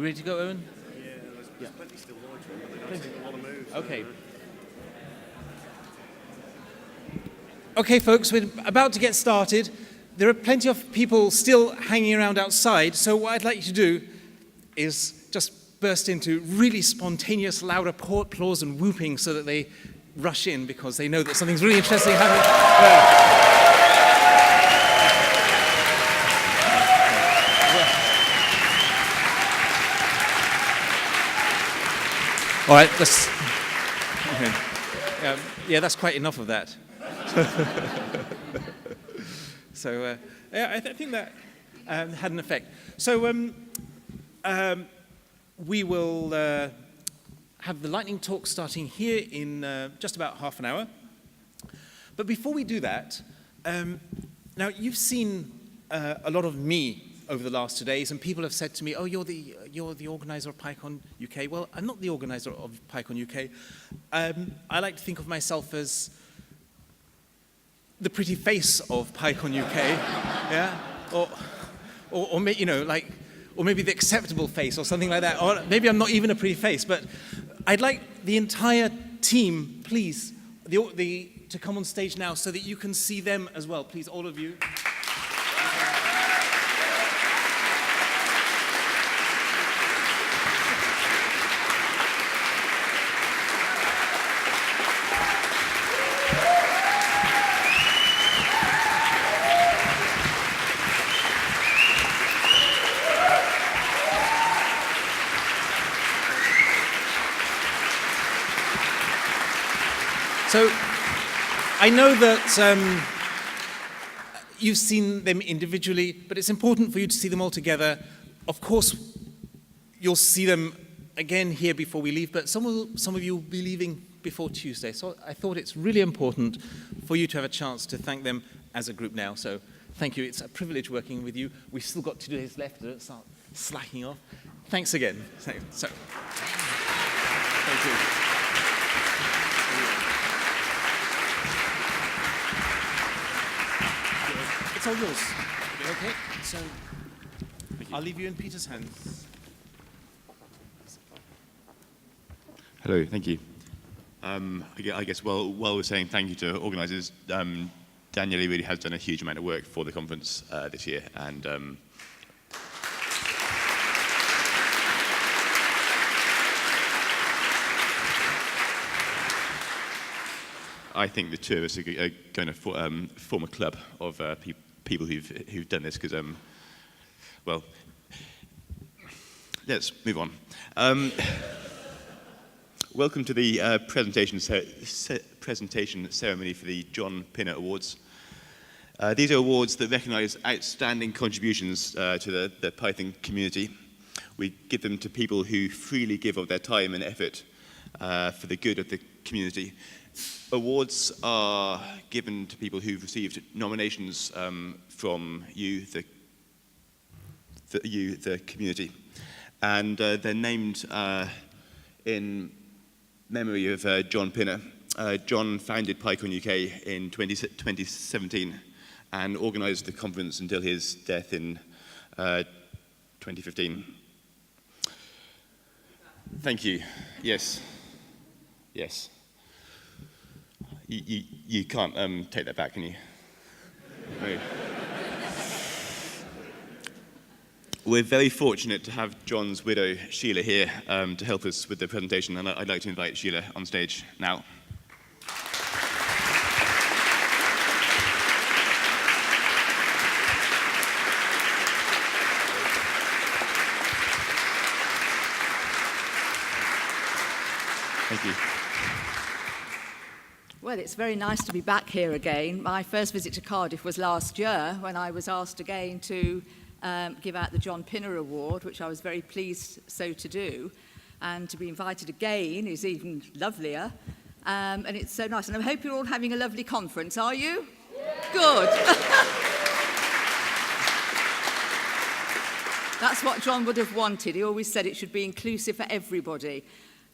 We ready to go, Owen? Yeah, there's plenty still loitering, but they don't seem to want to move. Okay. Okay, folks, we're about to get started. There are plenty of people still hanging around outside, so what I'd like you to do is just burst into really spontaneous, loud applause and whooping so that they rush in because they know that something's really interesting happening. All right, yeah, that's quite enough of that. So, I think that had an effect. So, we will have the lightning talk starting here in just about half an hour. But before we do that, now you've seen a lot of me over the last 2 days, and people have said to me, "Oh, you're the organizer of PyCon UK." Well, I'm not the organizer of PyCon UK. I like to think of myself as the pretty face of PyCon UK, yeah, or maybe the acceptable face or something like that. Or maybe I'm not even a pretty face, but I'd like the entire team, please, to come on stage now so that you can see them as well. Please, all of you. So, I know that you've seen them individually, but it's important for you to see them all together. Of course, you'll see them again here before we leave, but some of you will be leaving before Tuesday. So I thought it's really important for you to have a chance to thank them as a group now. So thank you. It's a privilege working with you. We've still got 2 days left. Don't start slacking off. Thanks again. Thank you. It's all yours. Okay, so I'll leave you in Peter's hands. Hello, thank you. I guess while we're saying thank you to organisers, Daniele really has done a huge amount of work for the conference this year, and I think the two of us are going to form a club of people who've done this because, well, let's move on. Welcome to the presentation ceremony for the John Pinner Awards. These are awards that recognise outstanding contributions to the Python community. We give them to people who freely give of their time and effort for the good of the community. Awards are given to people who've received nominations from you, the community, and they're named in memory of John Pinner. John founded PyCon UK in 2017 and organised the conference until his death in 2015. Thank you. Yes. You can't take that back, can you? No. We're very fortunate to have John's widow, Sheila, here to help us with the presentation, and I'd like to invite Sheila on stage now. Thank you. Well, it's very nice to be back here again. My first visit to Cardiff was last year when I was asked again to give out the John Pinner Award, which I was very pleased so to do. And to be invited again is even lovelier. And it's so nice. And I hope you're all having a lovely conference, are you? Yeah. Good. That's what John would have wanted. He always said it should be inclusive for everybody.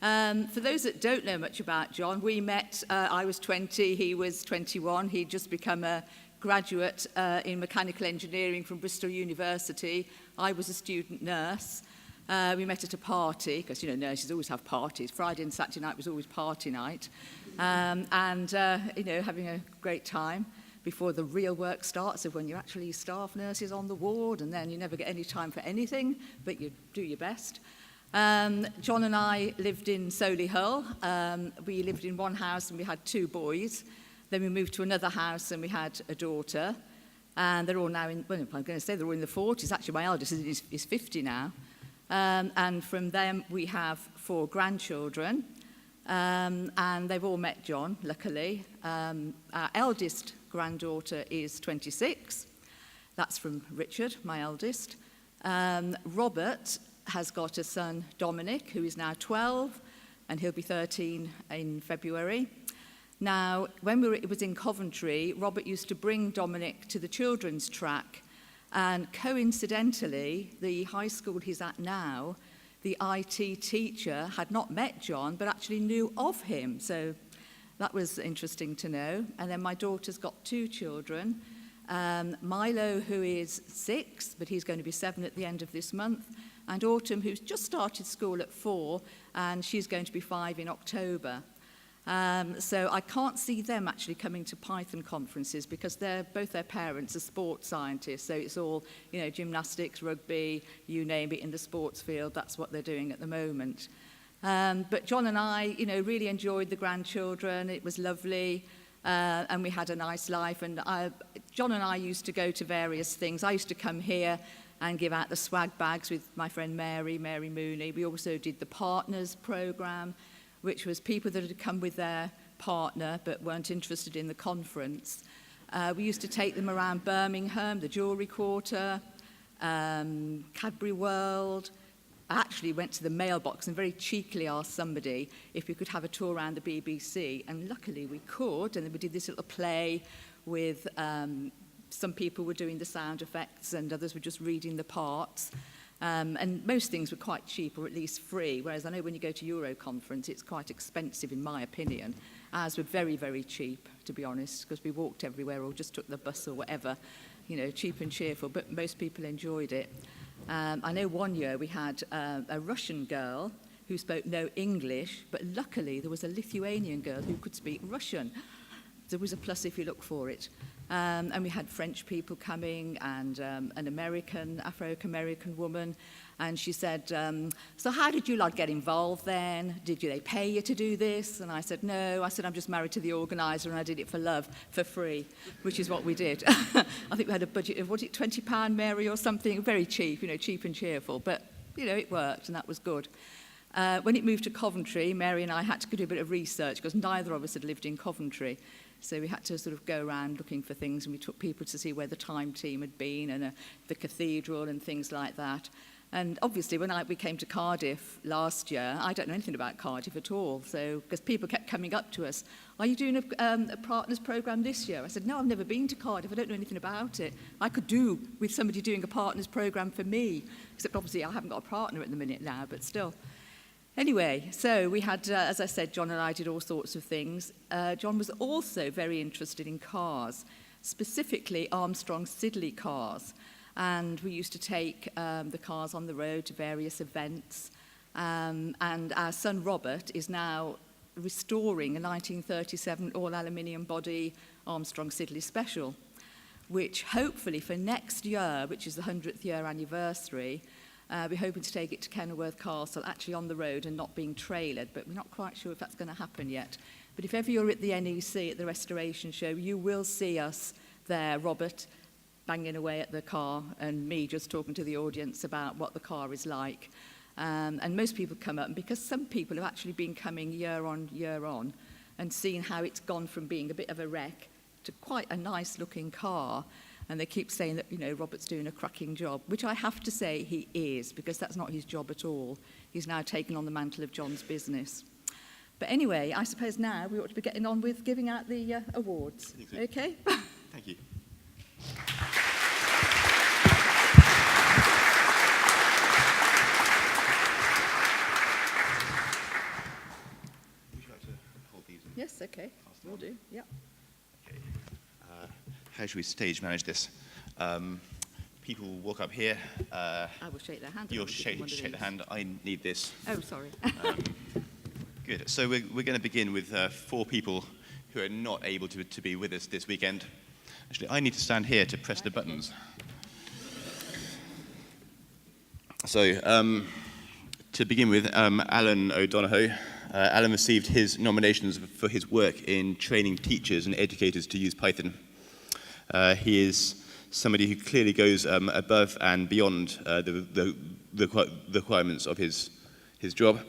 For those that don't know much about John, we met, I was 20, he was 21. He'd just become a graduate in mechanical engineering from Bristol University. I was a student nurse. We met at a party, because, you know, nurses always have parties. Friday and Saturday night was always party night. You know, having a great time before the real work starts, of when you're actually staff nurses on the ward, and then you never get any time for anything, but you do your best. John and I lived in Solihull. We lived in one house and we had 2 boys. Then we moved to another house and we had a daughter. And they're all now in, well, I'm going to say they're all in the 40s. Actually, my eldest is 50 now. And from them, we have 4 grandchildren. And they've all met John, luckily. Our eldest granddaughter is 26. That's from Richard, my eldest. Robert has got a son, Dominic, who is now 12, and he'll be 13 in February. Now, when it was in Coventry, Robert used to bring Dominic to the children's track, and coincidentally, the high school he's at now, the IT teacher had not met John, but actually knew of him, so that was interesting to know. And then my daughter's got 2 children, Milo, who is 6, but he's going to be 7 at the end of this month, and Autumn, who's just started school at 4, and she's going to be 5 in October. So I can't see them actually coming to Python conferences because both their parents are sports scientists, so it's all, you know, gymnastics, rugby, you name it, in the sports field. That's what they're doing at the moment. But John and I, you know, really enjoyed the grandchildren. It was lovely, and we had a nice life. And John and I used to go to various things. I used to come here and give out the swag bags with my friend Mary Mooney. We also did the Partners program, which was people that had come with their partner but weren't interested in the conference. We used to take them around Birmingham, the Jewellery Quarter, Cadbury World. I actually went to the mailbox and very cheekily asked somebody if we could have a tour around the BBC, and luckily we could, and then we did this little play with some people were doing the sound effects and others were just reading the parts. And most things were quite cheap, or at least free, whereas I know when you go to Euro conference, it's quite expensive in my opinion. Ours were very, very cheap, to be honest, because we walked everywhere or just took the bus or whatever, you know, cheap and cheerful, but most people enjoyed it. I know one year we had a Russian girl who spoke no English, but luckily there was a Lithuanian girl who could speak Russian. There was a plus if you look for it. And we had French people coming and an American, Afro-American woman. And she said, so how did you lot get involved then? Did they pay you to do this? And I said, no. I said, I'm just married to the organiser and I did it for love, for free, which is what we did. I think we had a budget of, £20, Mary, or something, very cheap, you know, cheap and cheerful. But, you know, it worked and that was good. When it moved to Coventry, Mary and I had to do a bit of research because neither of us had lived in Coventry. So we had to sort of go around looking for things, and we took people to see where the Time team had been and the cathedral and things like that. And obviously when we came to Cardiff last year, I don't know anything about Cardiff at all, so because people kept coming up to us, are you doing a partners programme this year? I said, no, I've never been to Cardiff, I don't know anything about it. I could do with somebody doing a partners programme for me, except obviously I haven't got a partner at the minute now, but still. Anyway, so we had, as I said, John and I did all sorts of things. John was also very interested in cars, specifically Armstrong Siddeley cars. And we used to take the cars on the road to various events. And our son Robert is now restoring a 1937 all-aluminium body Armstrong Siddeley Special, which hopefully for next year, which is the 100th year anniversary, we're hoping to take it to Kenilworth Castle, actually on the road and not being trailered, but we're not quite sure if that's going to happen yet. But if ever you're at the NEC, at the restoration show, you will see us there, Robert banging away at the car and me just talking to the audience about what the car is like. And most people come up, and because some people have actually been coming year on and seen how it's gone from being a bit of a wreck to quite a nice looking car. And they keep saying that, you know, Robert's doing a cracking job, which I have to say he is, because that's not his job at all. He's now taken on the mantle of John's business. But anyway, I suppose now we ought to be getting on with giving out the awards. Okay? Thank you. Would you like to hold these? Yes, okay. Will do, yeah. Okay. How should we stage manage this? people will walk up here. I will shake their hand. You'll shake the hand. I need this. Oh, sorry. Good. So we're going to begin with 4 people who are not able to be with us this weekend. Actually, I need to stand here to press the buttons. So, to begin with, Alan O'Donoghue. Alan received his nominations for his work in training teachers and educators to use Python. He is somebody who clearly goes above and beyond the requirements of his job.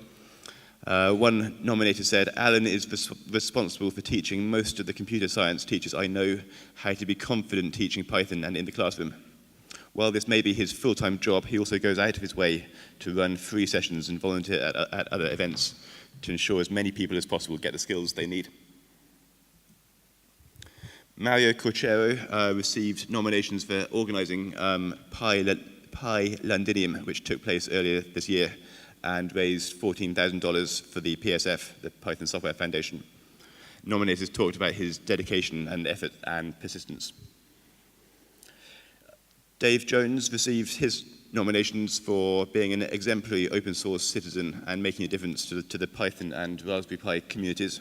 One nominator said, Alan is responsible for teaching most of the computer science teachers I know how to be confident teaching Python and in the classroom. While this may be his full-time job, he also goes out of his way to run free sessions and volunteer at other events to ensure as many people as possible get the skills they need. Mario Corchero received nominations for organising Pylandinium, which took place earlier this year, and raised $14,000 for the PSF, the Python Software Foundation. Nominators talked about his dedication and effort and persistence. Dave Jones received his nominations for being an exemplary open source citizen and making a difference to the Python and Raspberry Pi communities.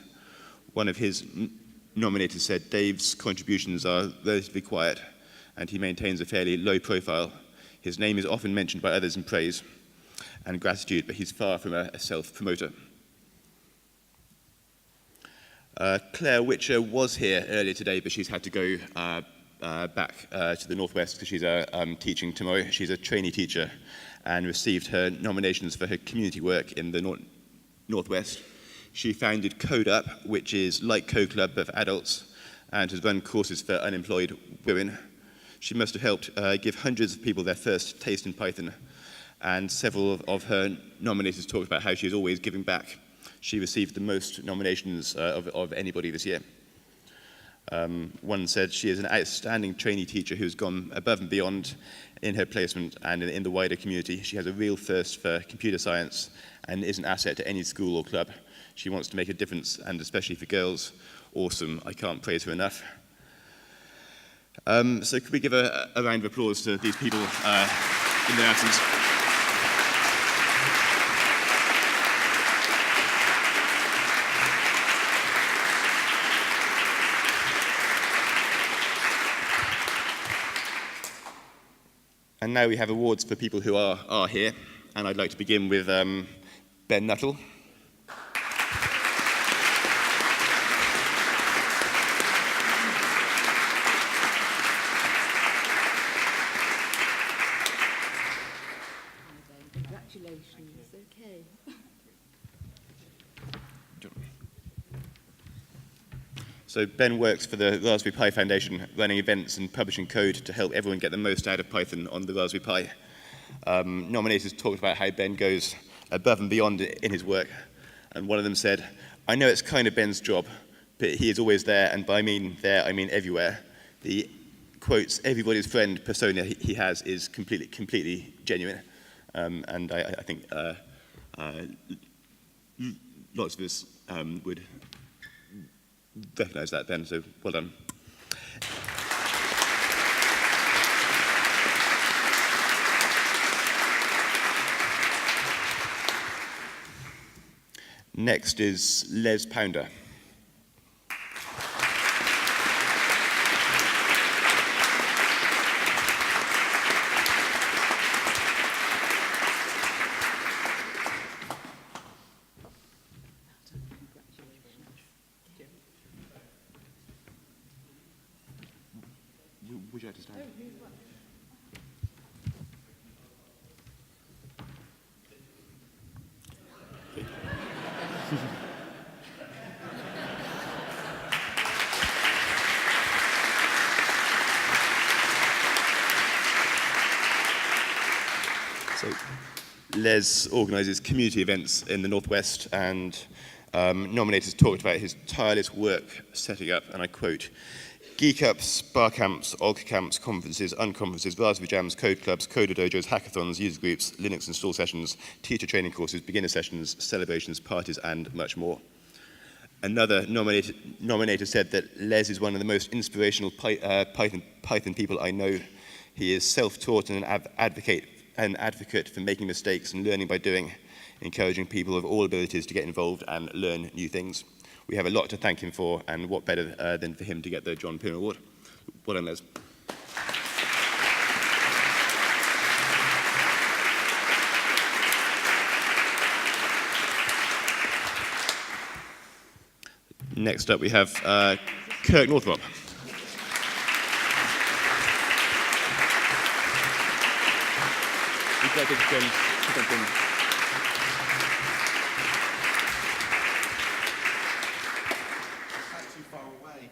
One of his nominators said Dave's contributions are relatively quiet and he maintains a fairly low profile. His name is often mentioned by others in praise and gratitude, but he's far from a self-promoter. Claire Witcher was here earlier today, but she's had to go back to the Northwest because she's teaching tomorrow. She's a trainee teacher and received her nominations for her community work in the Northwest. She founded Code Up, which is like Code Club but for adults, and has run courses for unemployed women. She must have helped give hundreds of people their first taste in Python, and several of her nominators talked about how she is always giving back. She received the most nominations of anybody this year. One said she is an outstanding trainee teacher who's gone above and beyond in her placement and in the wider community. She has a real thirst for computer science and is an asset to any school or club. She wants to make a difference, and especially for girls. Awesome. I can't praise her enough. So could we give a round of applause to these people in their absence? And now we have awards for people who are here, and I'd like to begin with Ben Nuttall. Congratulations. Okay. So Ben works for the Raspberry Pi Foundation, running events and publishing code to help everyone get the most out of Python on the Raspberry Pi. Nominators talked about how Ben goes above and beyond in his work, and one of them said, I know it's kind of Ben's job, but he is always there, and by there I mean everywhere. The, quotes, everybody's friend persona he has is completely genuine, and I think lots of us would recognise that, Ben, so well done. Next is Les Pounder. Would you like to stand? So, Les organises community events in the Northwest, and nominators talked about his tireless work setting up, and I quote, Geek Ups, bar camps, OG camps, conferences, unconferences, Raspberry Jams, code clubs, coder dojos, hackathons, user groups, Linux install sessions, teacher training courses, beginner sessions, celebrations, parties, and much more. Another nominator said that Les is one of the most inspirational Python people I know. He is self-taught and an advocate for making mistakes and learning by doing, encouraging people of all abilities to get involved and learn new things. We have a lot to thank him for, and what better than for him to get the John Pinner Award. Well done, Les. Next up, we have Kirk Northrop. That's too far away.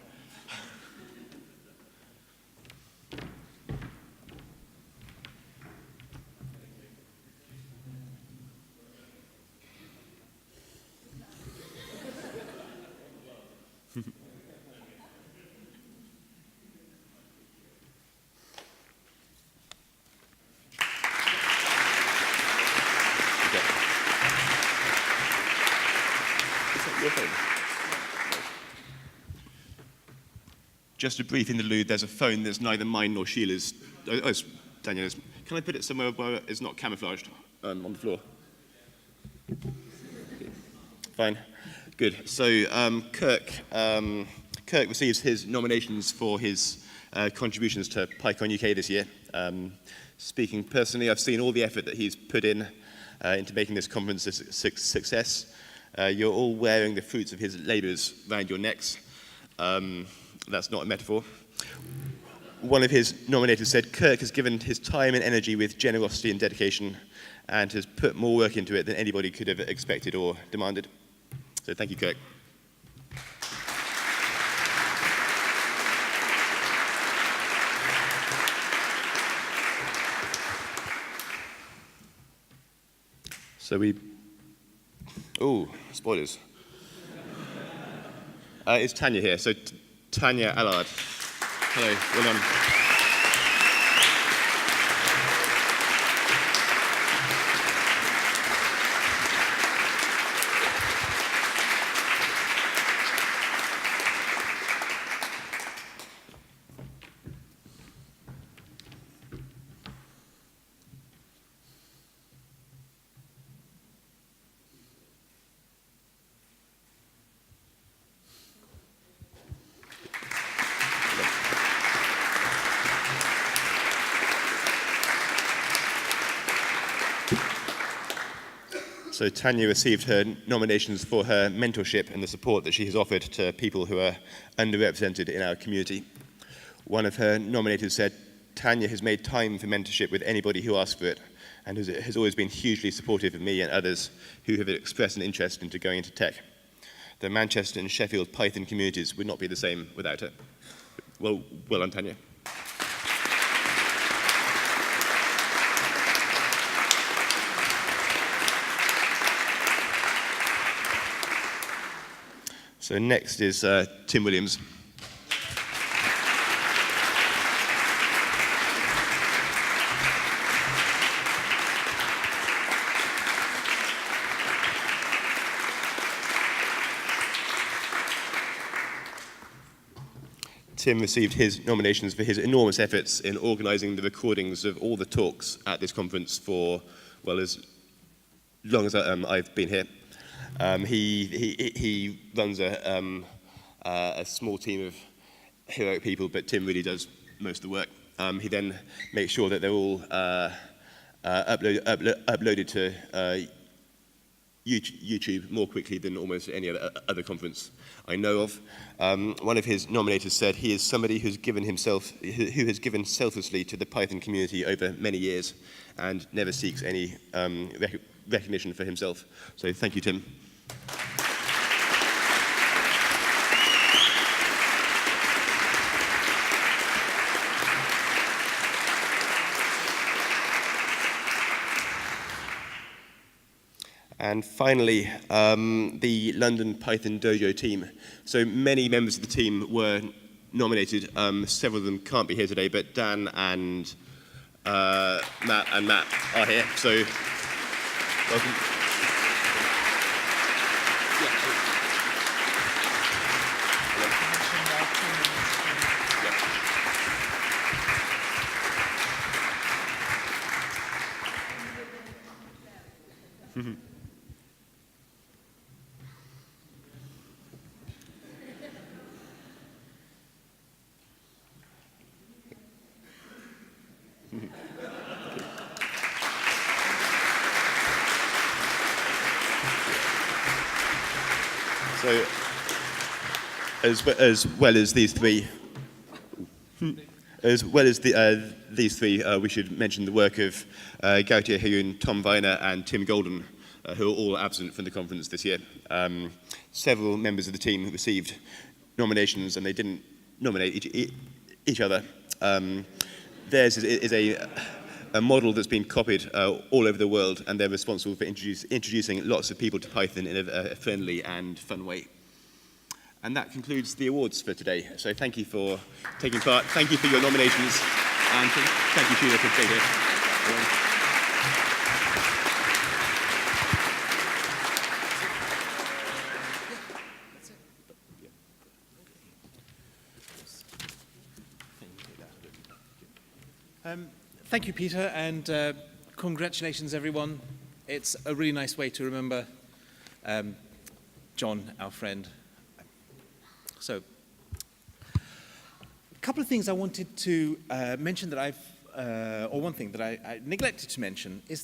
Just a brief interlude, there's a phone that's neither mine nor Sheila's. Oh, it's Daniel's. Can I put it somewhere where it's not camouflaged on the floor? Fine. Good. So Kirk receives his nominations for his contributions to PyCon UK this year. Speaking personally, I've seen all the effort that he's put in into making this conference a success. You're all wearing the fruits of his labours around your necks. That's not a metaphor. One of his nominators said, Kirk has given his time and energy with generosity and dedication and has put more work into it than anybody could have expected or demanded. So thank you, Kirk. So spoilers. It's Tanya here. So Tanya Allard. Hello, well done. So Tanya received her nominations for her mentorship and the support that she has offered to people who are underrepresented in our community. One of her nominators said, Tanya has made time for mentorship with anybody who asks for it and has always been hugely supportive of me and others who have expressed an interest into going into tech. The Manchester and Sheffield Python communities would not be the same without her. Well done, Tanya. So next is Tim Williams. Tim received his nominations for his enormous efforts in organising the recordings of all the talks at this conference for, well, as long as I've been here. He runs a small team of heroic people, but Tim really does most of the work. He then makes sure that they're all uploaded to YouTube more quickly than almost any other conference I know of. One of his nominators said he is somebody who has given selflessly to the Python community over many years and never seeks any recognition for himself. So thank you, Tim. And finally, the London Python Dojo team. So many members of the team were nominated. Several of them can't be here today, but Dan and Matt are here. So welcome. So, as well as these three, we should mention the work of Gautier Hayun, Tom Viner, and Tim Golden, who are all absent from the conference this year. Several members of the team received nominations, and they didn't nominate each other. Theirs is a model that's been copied all over the world, and they're responsible for introducing lots of people to Python in a friendly and fun way. And that concludes the awards for today. So thank you for taking part. Thank you for your nominations. And thank you, Sheila, for being here. Thank you, Peter, and congratulations, everyone. It's a really nice way to remember John, our friend. So, a couple of things I wanted to mention that or one thing that I neglected to mention is